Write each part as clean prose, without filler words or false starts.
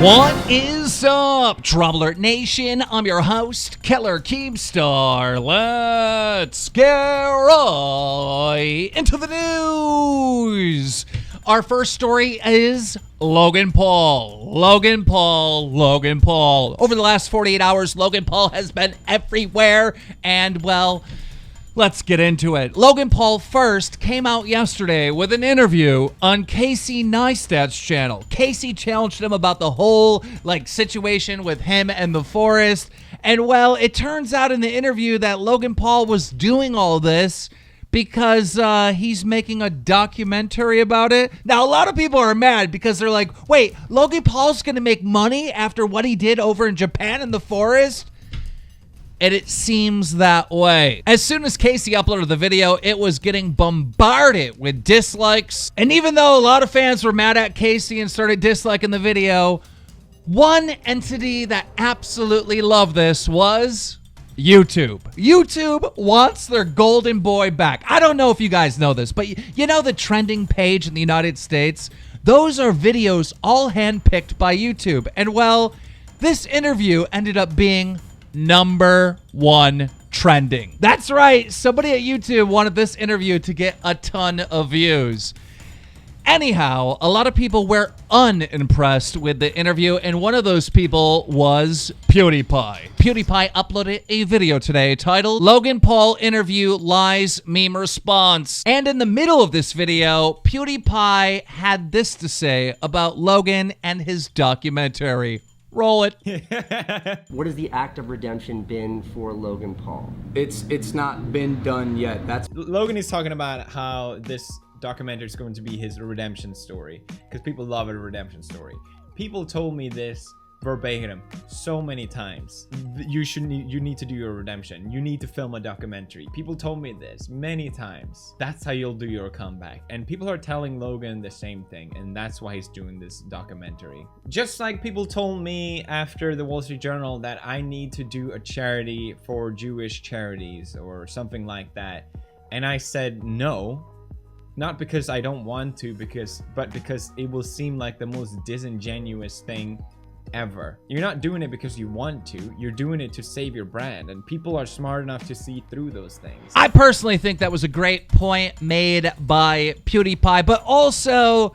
What is up, Trouble Alert Nation? I'm your host, Keller Keemstar. Let's get right into the news. Our first story is Logan Paul. Logan Paul. Over the last 48 hours, Logan Paul has been everywhere, and well, let's get into it. Logan Paul first came out yesterday with an interview on Casey Neistat's channel. Casey challenged him about the whole situation with him and the forest. And well, it turns out in the interview that Logan Paul was doing all this because he's making a documentary about it. Now, a lot of people are mad because they're like, wait, Logan Paul's going to make money after what he did over in Japan in the forest? And it seems that way. As soon as Casey uploaded the video, it was getting bombarded with dislikes. And even though a lot of fans were mad at Casey and started disliking the video, one entity that absolutely loved this was YouTube. YouTube wants their golden boy back. I don't know if you guys know this, but you know the trending page in the United States? Those are videos all handpicked by YouTube. And well, this interview ended up being #1 trending. That's right. Somebody at YouTube wanted this interview to get a ton of views. Anyhow, a lot of people were unimpressed with the interview, and one of those people was PewDiePie. PewDiePie uploaded a video today titled Logan Paul Interview Lies Meme Response. And in the middle of this video, PewDiePie had this to say about Logan and his documentary. Roll it. What has the act of redemption been for Logan Paul? It's not been done yet. That's Logan is talking about how this documentary is going to be his redemption story, because people love a redemption story. People told me this verbatim so many times. You need to do your redemption. You need to film a documentary. People told me this many times. That's how you'll do your comeback. And people are telling Logan the same thing, and that's why he's doing this documentary. Just like people told me after the Wall Street Journal that I need to do a charity for Jewish charities or something like that. And I said no. Not because I don't want to, but because it will seem like the most disingenuous thing ever. You're not doing it because you want to. You're doing it to save your brand, and people are smart enough to see through those things. I personally think that was a great point made by PewDiePie, but also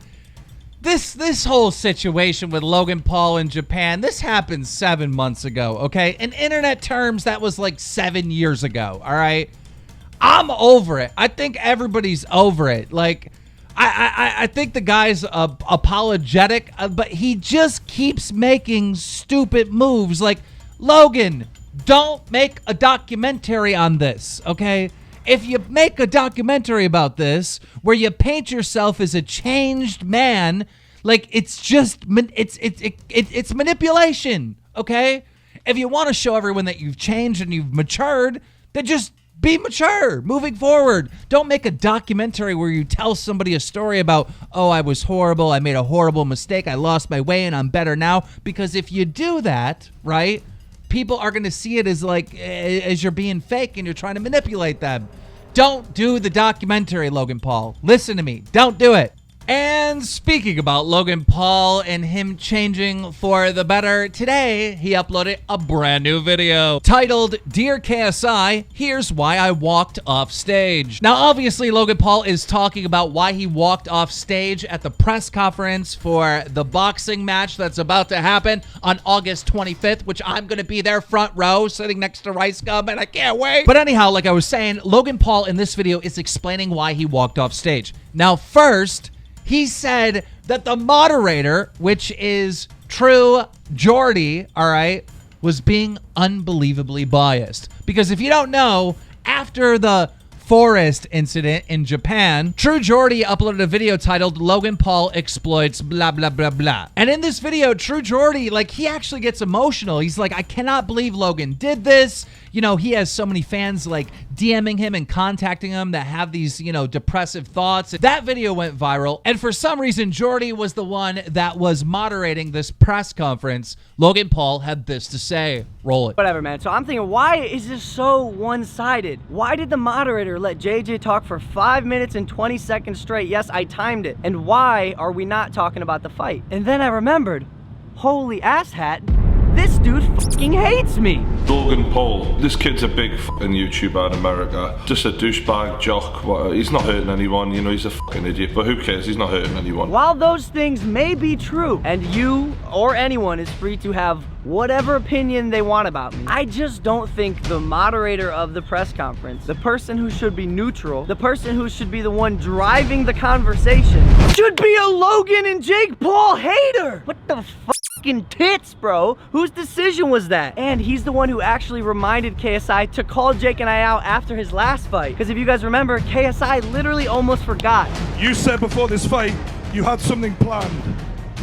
this whole situation with Logan Paul in Japan, this happened 7 months ago, okay? In internet terms, that was like 7 years ago, all right? I'm over it. I think everybody's over it. I think the guy's apologetic, but he just keeps making stupid moves. Like, Logan, don't make a documentary on this, okay? If you make a documentary about this where you paint yourself as a changed man, it's manipulation, okay? If you want to show everyone that you've changed and you've matured, then just be mature moving forward. Don't make a documentary where you tell somebody a story about, oh, I was horrible, I made a horrible mistake, I lost my way and I'm better now. Because if you do that, right, people are going to see it as as you're being fake and you're trying to manipulate them. Don't do the documentary, Logan Paul. Listen to me. Don't do it. And speaking about Logan Paul and him changing for the better, today he uploaded a brand new video titled, Dear KSI, Here's Why I Walked Off Stage. Now, obviously, Logan Paul is talking about why he walked off stage at the press conference for the boxing match that's about to happen on August 25th, which I'm going to be there front row sitting next to Rice Gum, and I can't wait. But anyhow, like I was saying, Logan Paul in this video is explaining why he walked off stage. Now, first, he said that the moderator, which is True Jordy, all right, was being unbelievably biased. Because if you don't know, after the forest incident in Japan, True Jordy uploaded a video titled Logan Paul exploits blah blah blah blah. And in this video, True Jordy, he actually gets emotional. He's like, I cannot believe Logan did this. You know, he has so many fans DMing him and contacting him that have these, depressive thoughts. That video went viral. And for some reason, Jordy was the one that was moderating this press conference. Logan Paul had this to say. Roll it. Whatever, man. So I'm thinking, why is this so one-sided? Why did the moderator let JJ talk for 5 minutes and 20 seconds straight? Yes, I timed it. And why are we not talking about the fight? And then I remembered, Holy asshat. This dude fucking hates me. Logan Paul, this kid's a big fucking YouTuber in America. Just a douchebag, jock. He's not hurting anyone, you know, he's a fucking idiot, but who cares? He's not hurting anyone. While those things may be true, and you or anyone is free to have whatever opinion they want about me, I just don't think the moderator of the press conference, the person who should be neutral, the person who should be the one driving the conversation, should be a Logan and Jake Paul hater. What the fucking tits, bro? Whose decision was that? And he's the one who actually reminded KSI to call Jake and I out after his last fight. Because if you guys remember, KSI literally almost forgot. You said before this fight you had something planned.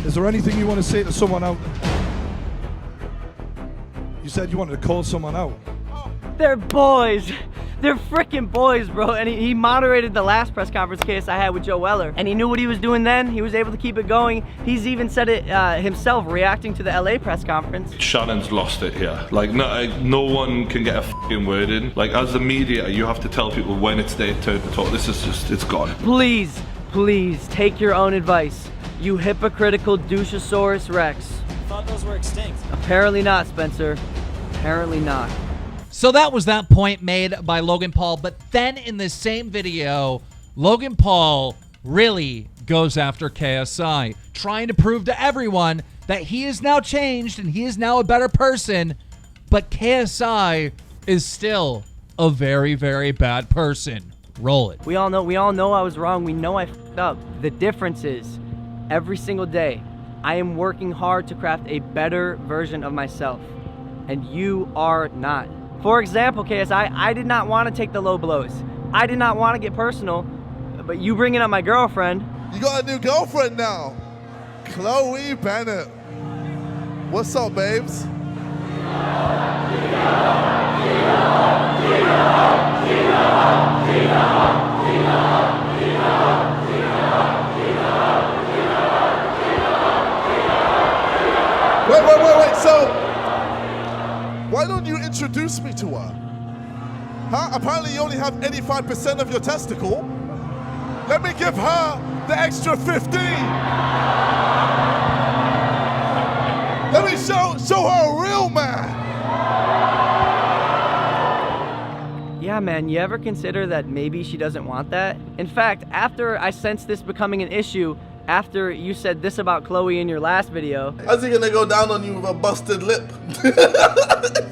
Is there anything you want to say to someone out there? You said you wanted to call someone out. They're boys. They're freaking boys, bro. And he moderated the last press conference KSI had with Joe Weller. And he knew what he was doing then. He was able to keep it going. He's even said it himself, reacting to the LA press conference. Shannon's lost it here. Like, no one can get a fucking word in. Like, as the media, you have to tell people when it's their turn to talk. This is just, it's gone. Please, please, take your own advice. You hypocritical douchosaurus rex. I thought those were extinct. Apparently not, Spencer. Apparently not. So that was that point made by Logan Paul. But then in this same video, Logan Paul really goes after KSI, trying to prove to everyone that he is now changed and he is now a better person. But KSI is still a very, very bad person. Roll it. We all know I was wrong. We know I fucked up. The difference is, every single day, I am working hard to craft a better version of myself. And you are not. For example, KSI, I did not want to take the low blows. I did not want to get personal, but you bringing up my girlfriend. You got a new girlfriend now, Chloe Bennett. What's up, babes? Wait, so why don't you introduce me to her? Huh? Apparently you only have 85% of your testicle. Let me give her the extra 15. Let me show her a real man. Yeah, man, you ever consider that maybe she doesn't want that? In fact, after I sensed this becoming an issue, after you said this about Chloe in your last video. How's he gonna go down on you with a busted lip?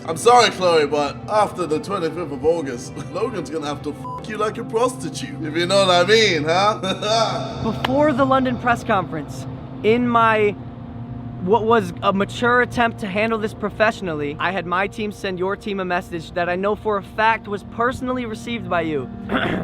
I'm sorry, Chloe, but after the 25th of August, Logan's gonna have to f you like a prostitute, if you know what I mean, huh? Before the London press conference, in my what was a mature attempt to handle this professionally, I had my team send your team a message that I know for a fact was personally received by you.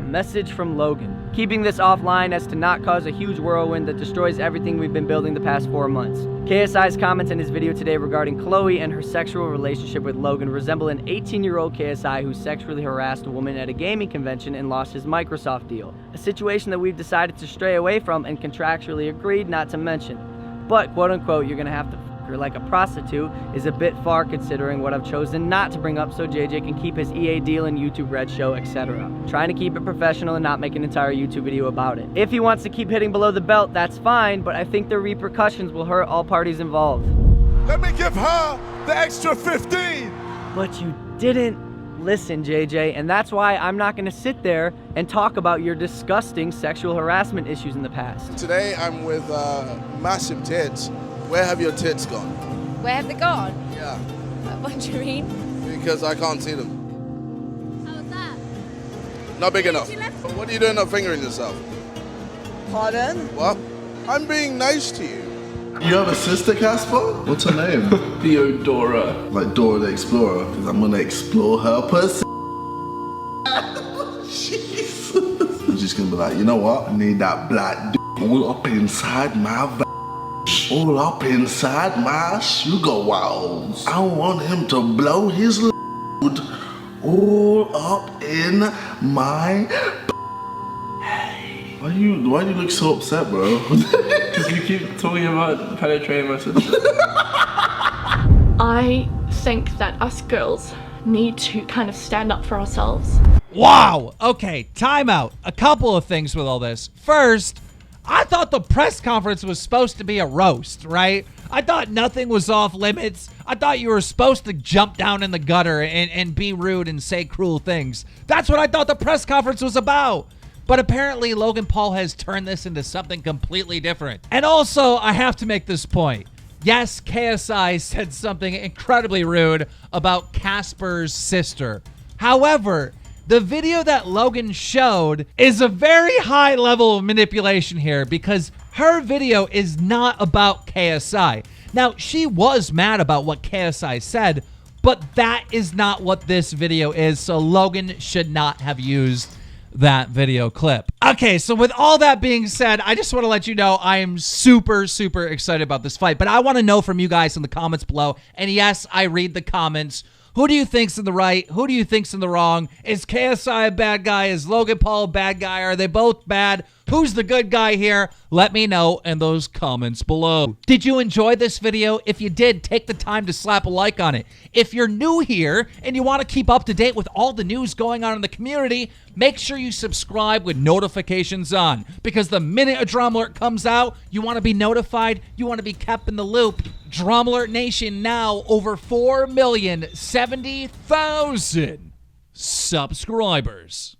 Message from Logan. Keeping this offline as to not cause a huge whirlwind that destroys everything we've been building the past 4 months. KSI's comments in his video today regarding Chloe and her sexual relationship with Logan resemble an 18-year-old KSI who sexually harassed a woman at a gaming convention and lost his Microsoft deal. A situation that we've decided to stray away from and contractually agreed not to mention. But, quote unquote, you're gonna have to f her like a prostitute is a bit far considering what I've chosen not to bring up so JJ can keep his EA deal and YouTube Red show, etc. Trying to keep it professional and not make an entire YouTube video about it. If he wants to keep hitting below the belt, that's fine, but I think the repercussions will hurt all parties involved. Let me give her the extra 15. But you didn't listen, JJ, and that's why I'm not gonna sit there and talk about your disgusting sexual harassment issues in the past. Today I'm with massive tits. Where have your tits gone? Where have they gone? Yeah, What do you mean? because I can't see them. How's that? Not big enough. you left- What are you doing not fingering yourself? Pardon? What? I'm being nice to you. You have a sister, Casper? What's her name? Theodora. Like Dora the Explorer, because I'm gonna explore her pussy. Jesus. I'm just gonna be like, you know what? I need that black d all up inside my all up inside my sugar walls. I want him to blow his load all up in my. Why do you look so upset, bro? Because you keep talking about penetrating my sister. I think that us girls need to kind of stand up for ourselves. Wow. Okay, time out. A couple of things with all this. First, I thought the press conference was supposed to be a roast, right? I thought nothing was off limits. I thought you were supposed to jump down in the gutter and be rude and say cruel things. That's what I thought the press conference was about. But apparently Logan Paul has turned this into something completely different. And also, I have to make this point. Yes, KSI said something incredibly rude about Casper's sister. However, the video that Logan showed is a very high level of manipulation here because her video is not about KSI. Now, she was mad about what KSI said, but that is not what this video is, so Logan should not have used that video clip. Okay, so with all that being said, I just want to let you know I am super, super excited about this fight, but I want to know from you guys in the comments below, and yes, I read the comments. Who do you think's in the right? Who do you think's in the wrong? Is KSI a bad guy? Is Logan Paul a bad guy? Are they both bad? Who's the good guy here? Let me know in those comments below. Did you enjoy this video? If you did, take the time to slap a like on it. If you're new here and you want to keep up to date with all the news going on in the community, make sure you subscribe with notifications on, because the minute a Drama Alert comes out, you want to be notified, you want to be kept in the loop. Drama Alert Nation now over 4,070,000 subscribers.